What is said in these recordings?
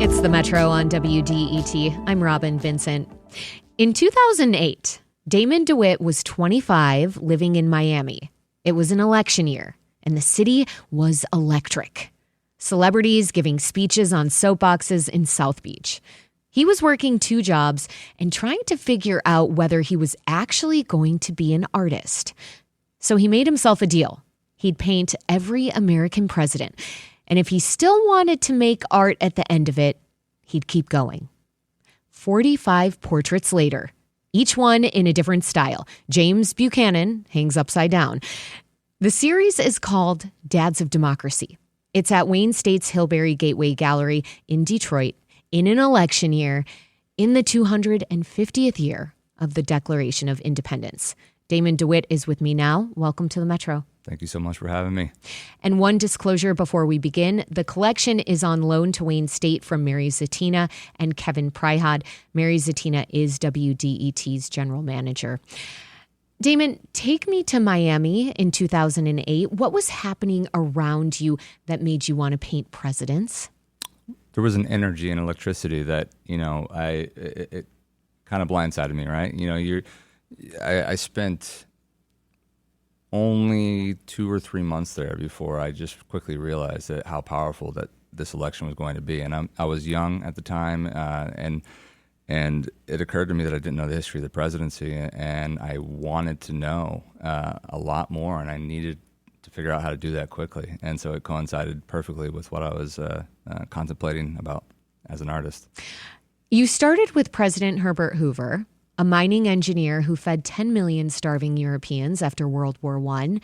It's the Metro on WDET. I'm Robyn Vincent. In 2008, Damon DeWitt was 25, living in Miami. It was an election year, and the city was electric. Celebrities giving speeches on soapboxes in South Beach. He was working 2 jobs and trying to figure out whether he was actually going to be an artist. So he made himself a deal. He'd paint every American president. And if he still wanted to make art at the end of it, he'd keep going. 45 portraits later, each one in a different style. James Buchanan hangs upside down. The series is called Dads of Democracy. It's at Wayne State's Hilberry Gateway Gallery in Detroit in an election year in the 250th year of the Declaration of Independence. Damon DeWitt is with me now. Welcome to the Metro. Thank you so much for having me. And one disclosure before we begin. The collection is on loan to Wayne State from Mary Zatina and Kevin Prihod. Mary Zatina is WDET's general manager. Damon, take me to Miami in 2008. What was happening around you that made you want to paint presidents? There was an energy and electricity that, it kind of blindsided me, right? I spent only 2 or 3 months there before I just quickly realized that how powerful that this election was going to be. And I was young at the time, and it occurred to me that I didn't know the history of the presidency, and I wanted to know a lot more, and I needed to figure out how to do that quickly. And so it coincided perfectly with what I was contemplating about as an artist. You started with President Herbert Hoover, a mining engineer who fed 10 million starving Europeans after World War I,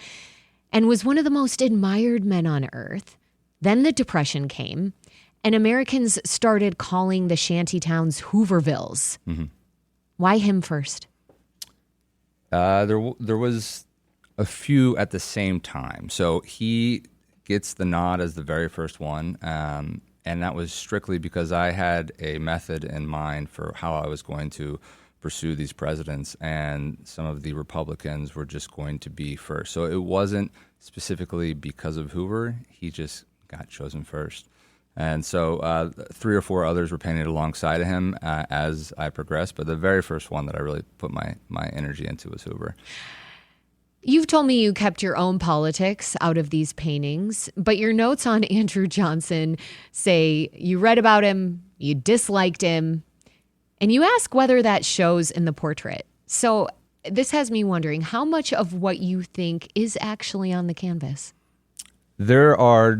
and was one of the most admired men on earth. Then the Depression came, and Americans started calling the shanty towns Hoovervilles. Mm-hmm. Why him first? There was a few at the same time. So he gets the nod as the very first one, and that was strictly because I had a method in mind for how I was going to pursue these presidents, and some of the Republicans were just going to be first. So it wasn't specifically because of Hoover. He just got chosen first. And so 3 or 4 others were painted alongside of him as I progressed, but the very first one that I really put my energy into was Hoover. You've told me you kept your own politics out of these paintings, but your notes on Andrew Johnson say you read about him, you disliked him, and you ask whether that shows in the portrait. So this has me wondering, how much of what you think is actually on the canvas? There are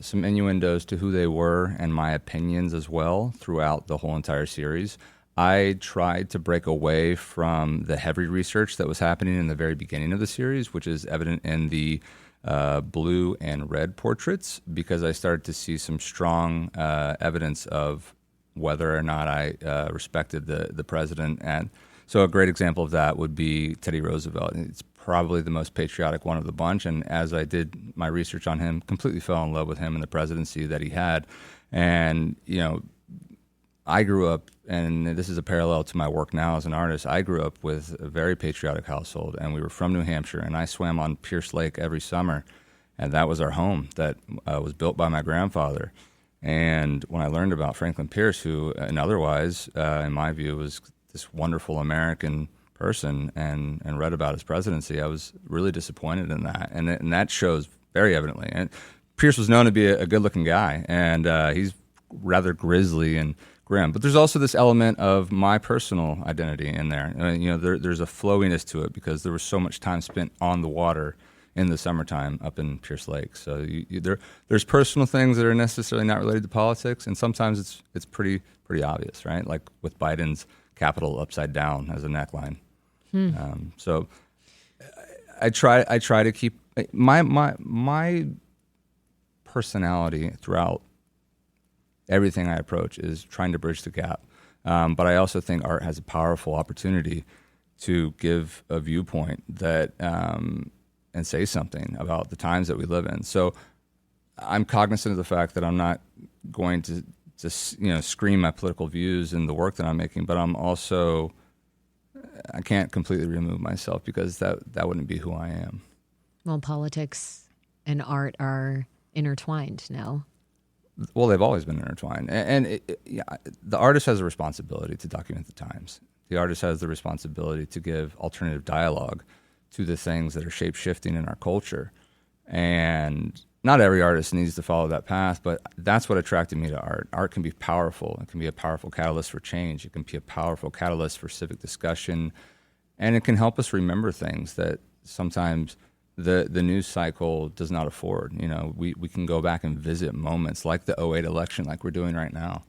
some innuendos to who they were and my opinions as well throughout the whole entire series. I tried to break away from the heavy research that was happening in the very beginning of the series, which is evident in the blue and red portraits, because I started to see some strong evidence of whether or not I respected the president. And so a great example of that would be Teddy Roosevelt. It's probably the most patriotic one of the bunch. And as I did my research on him, completely fell in love with him and the presidency that he had. And, I grew up, and this is a parallel to my work now as an artist, I grew up with a very patriotic household, and we were from New Hampshire, and I swam on Pierce Lake every summer. And that was our home that was built by my grandfather. And when I learned about Franklin Pierce, who, and otherwise, in my view, was this wonderful American person, and read about his presidency, I was really disappointed in that. And that shows very evidently. And Pierce was known to be a good-looking guy, and he's rather grisly and grim. But there's also this element of my personal identity in there. There's a flowiness to it because there was so much time spent on the water in the summertime up in Pierce Lake. So there's personal things that are necessarily not related to politics, and sometimes it's pretty obvious, right? Like with Biden's Capitol upside down as a neckline. So I try to keep my personality throughout everything I approach is trying to bridge the gap. But I also think art has a powerful opportunity to give a viewpoint that and say something about the times that we live in. So I'm cognizant of the fact that I'm not going to scream my political views in the work that I'm making, but I can't completely remove myself because that wouldn't be who I am. Well, politics and art are intertwined now. Well, they've always been intertwined. The artist has a responsibility to document the times. The artist has the responsibility to give alternative dialogue to the things that are shape-shifting in our culture. And not every artist needs to follow that path, but that's what attracted me to art. Art can be powerful. It can be a powerful catalyst for change. It can be a powerful catalyst for civic discussion. And it can help us remember things that sometimes the news cycle does not afford. We can go back and visit moments like the '08 election, like we're doing right now,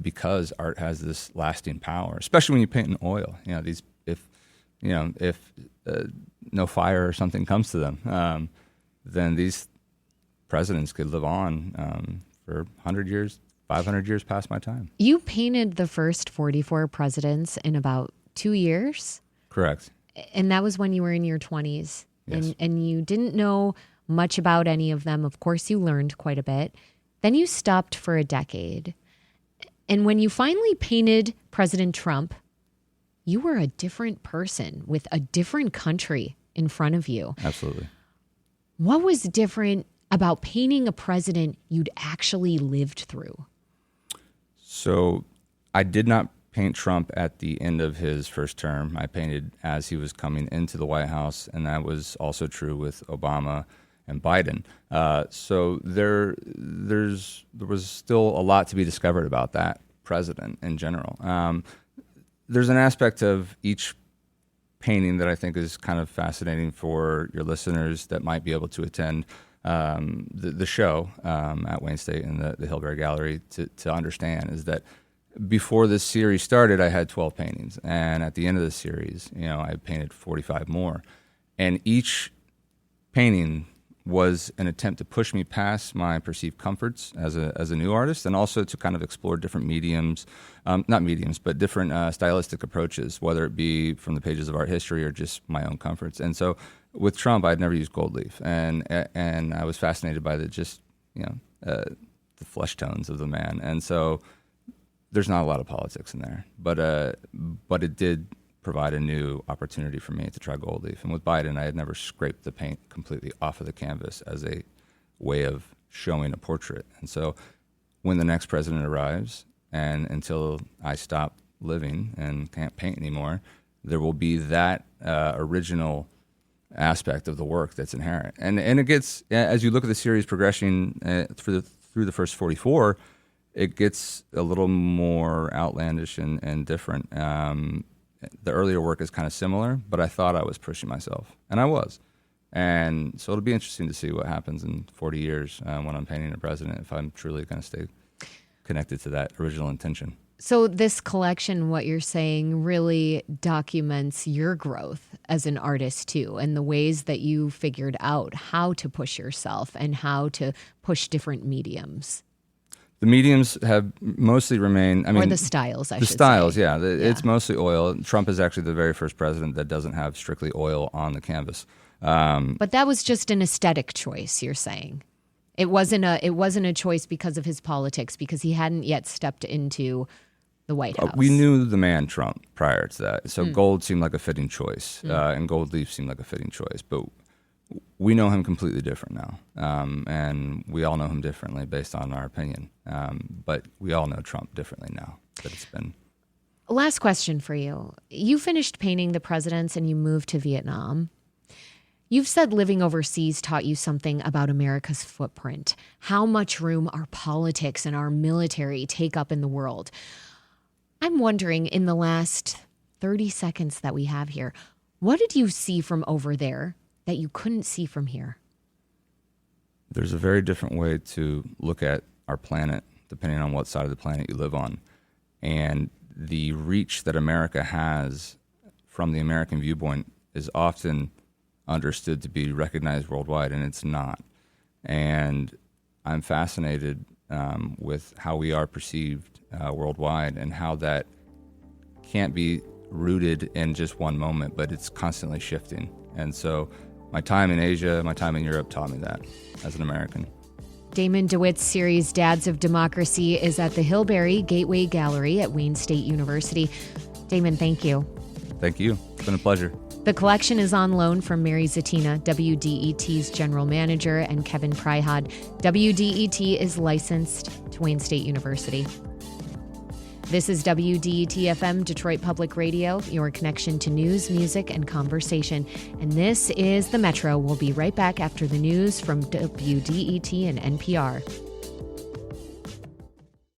because art has this lasting power, especially when you paint in oil. If no fire or something comes to them, then these presidents could live on for 100 years, 500 years past my time. You painted the first 44 presidents in about 2 years? Correct. And that was when you were in your 20s. Yes. And you didn't know much about any of them. Of course, you learned quite a bit. Then you stopped for a decade. And when you finally painted President Trump, you were a different person with a different country in front of you. Absolutely. What was different about painting a president you'd actually lived through? So I did not paint Trump at the end of his first term. I painted as he was coming into the White House, and that was also true with Obama and Biden. So there was still a lot to be discovered about that president in general. There's an aspect of each painting that I think is kind of fascinating for your listeners that might be able to attend the show at Wayne State in the Hilberry Gallery to understand is that before this series started, I had 12 paintings. And at the end of the series, I painted 45 more. And each painting was an attempt to push me past my perceived comforts as a new artist, and also to kind of explore different mediums, not mediums, but different stylistic approaches, whether it be from the pages of art history or just my own comforts. And so with Trump, I'd never used gold leaf, and I was fascinated by the flesh tones of the man. And so there's not a lot of politics in there, but it did provide a new opportunity for me to try gold leaf. And with Biden, I had never scraped the paint completely off of the canvas as a way of showing a portrait. And so when the next president arrives, and until I stop living and can't paint anymore, there will be that original aspect of the work that's inherent. And it gets, as you look at the series progression through the first 44, it gets a little more outlandish and different. The earlier work is kind of similar, but I thought I was pushing myself, and I was. And so it'll be interesting to see what happens in 40 years when I'm painting a president, if I'm truly going to stay connected to that original intention. So this collection, what you're saying, really documents your growth as an artist too, and the ways that you figured out how to push yourself and how to push different mediums. The mediums have mostly remained. Or the styles, I should say. The styles, yeah. It's mostly oil. Trump is actually the very first president that doesn't have strictly oil on the canvas. But that was just an aesthetic choice, you're saying. It wasn't a choice because of his politics, because he hadn't yet stepped into the White House. We knew the man Trump prior to that, so gold seemed like a fitting choice, and gold leaf seemed like a fitting choice. But we know him completely different now, and we all know him differently based on our opinion. But we all know Trump differently now that it's been. Last question for you. You finished painting the presidents and you moved to Vietnam. You've said living overseas taught you something about America's footprint, how much room our politics and our military take up in the world. I'm wondering, in the last 30 seconds that we have here, what did you see from over there that you couldn't see from here? There's a very different way to look at our planet, depending on what side of the planet you live on. And the reach that America has from the American viewpoint is often understood to be recognized worldwide, and it's not. And I'm fascinated with how we are perceived worldwide, and how that can't be rooted in just one moment, but it's constantly shifting. And so my time in Asia, my time in Europe taught me that as an American. Damon DeWitt's series Dads of Democracy is at the Hilberry Gateway Gallery at Wayne State University. Damon, thank you. Thank you. It's been a pleasure. The collection is on loan from Mary Zatina, WDET's general manager, and Kevin Prihod. WDET is licensed to Wayne State University. This is WDET-FM, Detroit Public Radio, your connection to news, music, and conversation. And this is The Metro. We'll be right back after the news from WDET and NPR.